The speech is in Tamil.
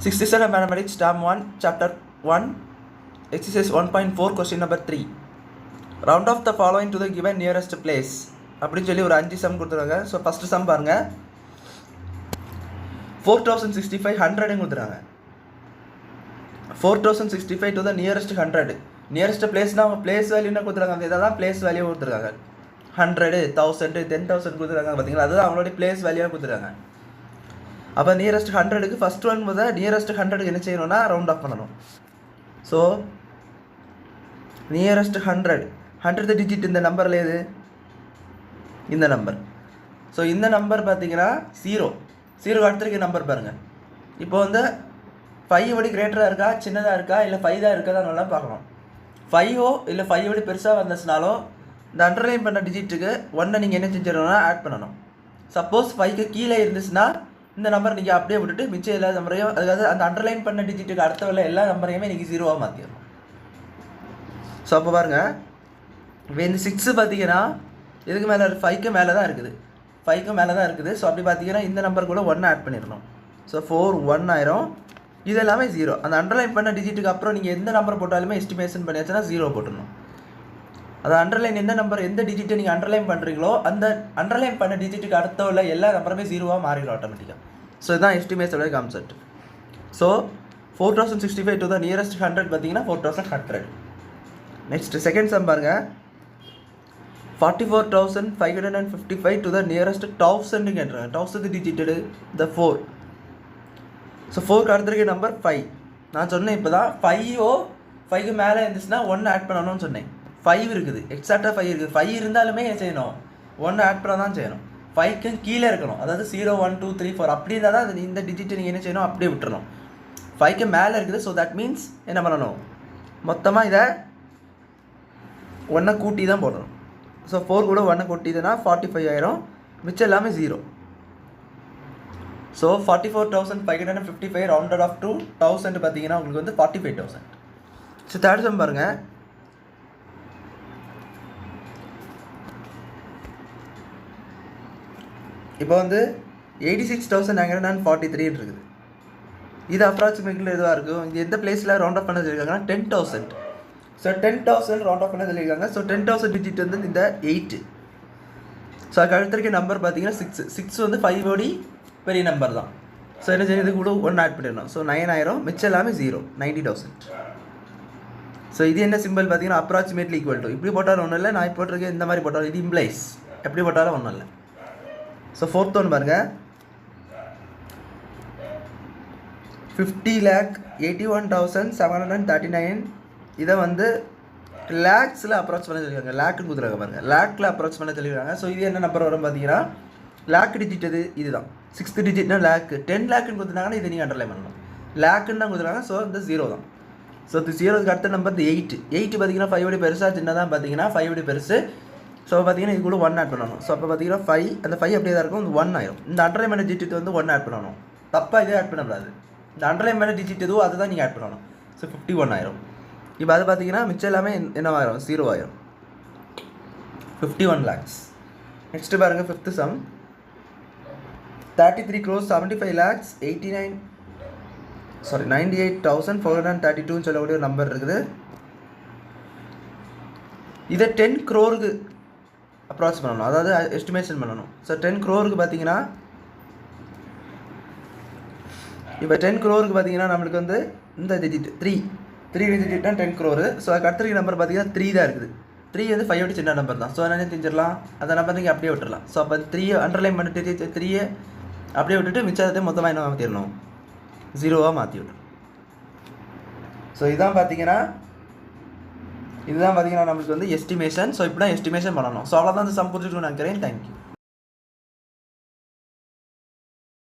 67 Mathematics Term 1 Chapter 1 Exercise 1.4 Question number 3 Round off the following to the given nearest place அப்படின்னு சொல்லி ஒரு 5 சம் கொடுத்துருக்காங்க. ஸோ ஃபஸ்ட்டு சம் பாருங்கள். 4065 100 கொடுத்துருக்காங்க. 4065 to the nearest 100. நியரஸ்ட் பிளேஸ்னால் அவங்க பிளேஸ் வேல்யூன்னு கொடுத்துருக்காங்க. அந்த இதெல்லாம் பிளேஸ் வேல்யூ கொடுத்துருக்காங்க. 100 1000 10,000 கொடுத்துருக்காங்க. பார்த்தீங்களா, அதுதான் அவங்களுடைய பிளேஸ் வேல்யூவாக கொடுத்துருக்காங்க. அப்போ நியரஸ்ட் 100க்கு ஃபஸ்ட் ஒன் முதல் நியரஸ்ட் 100க்கு என்ன செய்யணும்னா ரவுண்ட் ஆஃப் பண்ணணும். ஸோ நியரஸ்ட் 100th டிஜிட் இந்த நம்பரில் எது? இந்த நம்பர். ஸோ இந்த நம்பர் பார்த்தீங்கன்னா 0 அடுத்திருக்க நம்பர் பாருங்கள். இப்போ வந்து 5 விட கிரேட்டராக இருக்கா, சின்னதாக இருக்கா, இல்லை 5 தான் இருக்கா தான் நல்லா பார்க்கணும். 5 இல்லை 5 விட பெருசாக வந்துச்சுனாலும் இந்த அண்டர்லைன் பண்ண டிஜிட்டுக்கு 1 நீங்கள் என்ன செஞ்சிடணும்னா ஆட் பண்ணணும். சப்போஸ் 5க்கு கீழே இருந்துச்சுன்னா இந்த நம்பர் நீங்கள் அப்படியே விட்டுட்டு மிச்சம் எல்லா நம்பரையும், அதுக்காக அந்த அண்டர்லைன் பண்ண டிஜிட்டுக்கு அடுத்த உள்ள எல்லா நம்பரையுமே நீங்கள் 0வாக மாற்றிடணும். ஸோ அப்போ பாருங்கள், இப்போ இந்த 6 பார்த்தீங்கன்னா இதுக்கு மேலே 5க்கு மேலே தான் இருக்குது. 5க்கு மேலே தான் இருக்குது. ஸோ அப்படி பார்த்தீங்கன்னா இந்த நம்பர் கூட 1 ஆட் பண்ணிடணும். ஸோ 4 1 ஆயிரும். இது எல்லாமே 0. அந்த அண்டர்லைன் பண்ண டிஜிட்டுக்கு அப்புறம் நீங்கள் எந்த நம்பர் போட்டாலுமே எஸ்டிமேஷன் பண்ணியாச்சுன்னா 0 போட்டுடணும். அது அண்டர்லைன் எந்த நம்பர் எந்த டிஜிட்டை நீங்கள் அண்டர்லைன் பண்ணுறீங்களோ அந்த அண்டர்லைன் பண்ண டிஜிட்டுக்கு அடுத்த உள்ள எல்லா நம்பருமே 0வாக மாறிடும் ஆட்டோமேட்டிக்காக. ஸோ இதுதான் எஸ்டிமேஷனோட concept. So 4065 to the nearest 100 பார்த்தீங்கன்னா 4100. நெக்ஸ்ட் செகண்ட் சம் பாருங்கள். 44,555 to the nearest 1000 கேட்டுருங்க. 1000th டிஜிட்டடு இந்த 4. ஸோ 4க்கு அடுத்திருக்க நம்பர் 5. நான் சொன்னேன் இப்போ தான் 5க்கு மேலே இருந்துச்சுன்னா 1 ஆட் பண்ணணும்னு சொன்னேன். 5 இருக்குது, எக்ஸாக்டாக 5 இருக்குது. 5 இருந்தாலுமே என்ன செய்யணும்? 1 ஆட் பண்ண தான் செய்யணும். 5க்கு கீழே இருக்கணும். அதாவது 0 1 2 3 4 அப்படி இருந்தால் தான் அது இந்த டிஜிட்டை நீங்கள் என்ன செய்யணும்? அப்படியே விட்டுறணும். 5க்கு மேலே இருக்குது. ஸோ தட் மீன்ஸ் என்ன பண்ணணும்? மொத்தமாக இதை 1 கூட்டி தான் போடணும். ஸோ 4 கூட 1 கூட்டிதுன்னா 45 ஆயிரும். மிச்சம் எல்லாமே 0. ஸோ 44,555 ரவுண்டட் ஆஃப் டு 1000 பார்த்தீங்கன்னா உங்களுக்கு வந்து 45,000. ஸோ தேர்ட் சம் பாருங்கள். இப்போ வந்து 86,943 இருக்குது. இது அப்ராக்சிமேட்லி எதுவாக இருக்கும்? இங்கே எந்த பிளேஸில் ரவுண்ட் ஆஃப் பண்ண சொல்லியிருக்காங்கன்னா 10,000. ஸோ 10,000 ரவுண்ட் ஆஃப் பண்ண சொல்லியிருக்காங்க. ஸோ 10,000 டிஜிட் வந்து இந்த 8. ஸோ அதுக்கு அடுத்திருக்க நம்பர் பார்த்தீங்கன்னா 6 வந்து 5 ஓடி பெரிய நம்பர் தான். ஸோ என்ன செய்யணும்? இது கூட 1 ஆட் பண்ணிடணும். ஸோ 9 ஆயிரும். மிச்சம் எல்லாமே 0 90,000. ஸோ இது என்ன சிம்பிள் பார்த்தீங்கன்னா அப்ராக்சிமேட்லி ஈக்குவல் டு. இப்படி போட்டாலும் ஒன்றும் இல்லை, நான் போட்டிருக்கேன் இந்த மாதிரி போட்டாலும் இது இம்ப்ளைஸ். எப்படி போட்டாலும் ஒன்றும் இல்லை. ஸோ ஃபோர்த் ஒன் பாருங்கள். 50,81,739. இதை வந்து லேக்ஸில் அப்ரோச் பண்ண சொல்லியிருக்காங்க. லேக்குன்னு கொடுத்துருக்காங்க பாருங்கள். லேக்கில் அப்ரோச் பண்ண சொல்லியிருக்காங்க. ஸோ இது என்ன நம்பர் வரும் பார்த்தீங்கன்னா லேக் டிஜிட் இது இதுதான் 6th டிஜிட்னா லேக்கு. 10 லேக்குன்னு கொடுத்துருந்தாங்கன்னா இதை நீங்கள் அண்டர்லைன் பண்ணணும். லேக்குன்னு தான் கொடுத்துருக்காங்க. ஸோ இந்த 0 தான். ஸோ இது 0க்கு அடுத்த நம்பர் இந்த 8 பார்த்தீங்கன்னா 5 விட பெருசாக சின்னதான் பார்த்தீங்கன்னா 5 விட பெருசு. ஸோ பார்த்தீங்கன்னா இது கூட 1 ஆட் பண்ணணும். ஸோ அப்போ பார்த்தீங்கன்னா 5 அந்த 5 அப்படியே தான் இருக்கும். இந்த 1 ஆயிரும். இந்த அண்டர்லைன் பண்ண டிஜிட் வந்து 1 ஆட் பண்ணணும். தப்பாக இதே ஆட் பண்ணக்கூடாது. இந்த அண்டர்லைன் பண்ண டிஜிட் எதுவோ அதை தான் நீங்கள் ஆட் பண்ணணும். ஸோ 51 ஆயிரும். இப்போ அது பார்த்தீங்கன்னா மிச்சம் எல்லாமே என்னவாயிரும்? 0 ஆயிரும். 51 lakhs. நெக்ஸ்ட்டு பாருங்கள் 5th சம். 98,432 சொல்லக்கூடிய ஒரு நம்பர் இருக்குது. இதை 10 crore அப்ராச் பண்ணணும், அதாவது எஸ்டிமேஷன் பண்ணணும். ஸோ 10 crore பார்த்தீங்கன்னா இப்போ 10 crore பார்த்தீங்கன்னா நம்மளுக்கு வந்து இந்த டிஜிட் 3 டிஜிட்னா 10 crore. ஸோ அதுக்கு அடுத்த நம்பர் பார்த்தீங்கன்னா 3 தான் இருக்குது. 3 வந்து 5 சின்ன நம்பர் தான். ஸோ என்ன செஞ்சிடலாம்? அந்த நம்பர் நீங்கள் அப்படியே விட்டுடலாம். ஸோ அப்போ 3 அண்டர்லைன் பண்ணிட்டு 3 அப்படியே விட்டுட்டு மிச்சத்தை மொத்தமாக என்ன மாற்றிடணும்? 0வாக மாற்றி விட்டுரும். ஸோ இதுதான் பார்த்தீங்கன்னா நம்மளுக்கு வந்து எஸ்டிமேஷன். ஸோ இப்படி தான் எஸ்டிமேஷன் பண்ணணும். ஸோ அவ்வளோதான் இந்த சம் புரிஞ்சுக்கணும்னு நினைக்கிறேன். தேங்க்யூ.